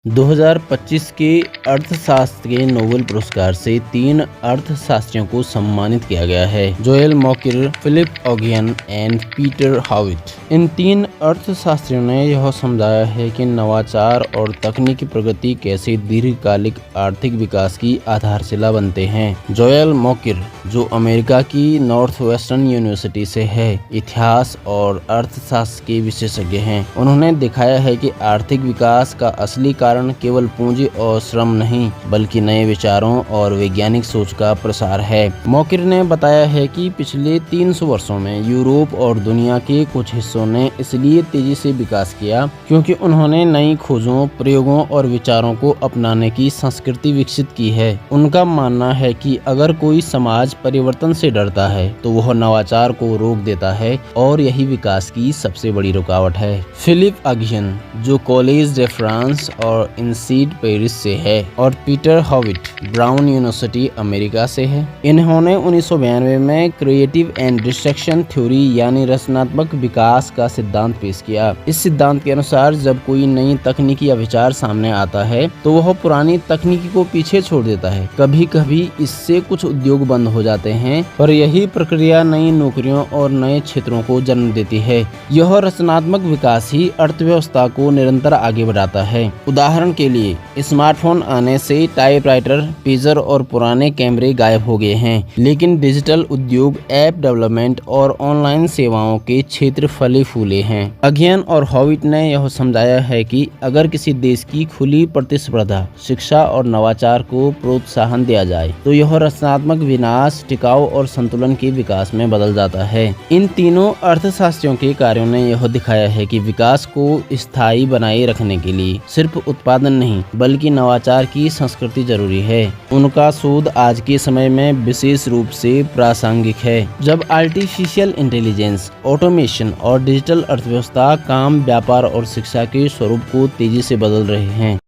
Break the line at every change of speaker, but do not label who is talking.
2025 के अर्थशास्त्र के नोबेल पुरस्कार से 3 अर्थशास्त्रियों को सम्मानित किया गया है। Joel Mokyr, Philippe Aghion and Peter Howitt. इन 3 अर्थशास्त्रियों ने यह समझाया है कि नवाचार और तकनीकी प्रगति कैसे दीर्घकालिक आर्थिक विकास की आधारशिला बनते हैं। जोएल मॉकिर, जो अमेरिका की नॉर्थवेस्टर्न यूनिवर्सिटी से है, इतिहास और अर्थशास्त्र के विशेषज्ञ हैं। उन्होंने दिखाया है कि आर्थिक विकास का असली कारण केवल पूंजी और श्रम नहीं, बल्कि नए विचारों और वैज्ञानिक सोच का प्रसार है। मॉकिर ने बताया है कि पिछले 300 वर्षों में यूरोप और दुनिया के कुछ हिस्सों ने इसलिए तेजी से विकास किया क्योंकि उन्होंने नई खोजों, प्रयोगों और विचारों को अपनाने की संस्कृति विकसित की है। उनका मानना है कि अगर कोई समाज परिवर्तन से डरता है तो वह नवाचार को रोक देता है और यही विकास की सबसे बड़ी रुकावट है। फिलिप ओगियन, जो कॉलेज डे फ्रांस और इंस्टीट्यूट पेरिस से है, और पीटर हॉविट, ब्राउन यूनिवर्सिटी अमेरिका से है। इन्होंने 1992 में क्रिएटिव एंड डिस्ट्रक्शन थ्योरी यानी रचनात्मक विकास का सिद्धांत पेश किया। इस सिद्धांत के अनुसार जब कोई नई तकनीकी या विचार सामने आता है तो वह पुरानी तकनीकी को पीछे छोड़ देता है। कभी कभी इससे कुछ उद्योग बंद हो जाते हैं, पर यही प्रक्रिया नई नौकरियों और नए क्षेत्रों को जन्म देती है। यह रचनात्मक विकास ही अर्थव्यवस्था को निरंतर आगे बढ़ाता है। उदाहरण के लिए, स्मार्टफोन आने से टाइपराइटर, पेजर और पुराने कैमरे गायब हो गए हैं, लेकिन डिजिटल उद्योग, ऐप डेवलपमेंट और ऑनलाइन सेवाओं के क्षेत्र फले फूले हैं। ओगियन और हॉविट ने यह समझाया है कि अगर किसी देश की खुली प्रतिस्पर्धा, शिक्षा और नवाचार को प्रोत्साहन दिया जाए तो यह रचनात्मक विनाश, टिकाऊ और संतुलन के विकास में बदल जाता है। इन तीनों अर्थशास्त्रियों के कार्यों ने यह दिखाया है कि विकास को स्थायी बनाए रखने के लिए सिर्फ उत्पादन नहीं, बल्कि नवाचार की संस्कृति जरूरी है। उनका शोध आज के समय में विशेष रूप से प्रासंगिक है, जब आर्टिफिशियल इंटेलिजेंस, ऑटोमेशन और डिजिटल अर्थव्यवस्था काम, व्यापार और शिक्षा के स्वरूप को तेजी से बदल रहे हैं।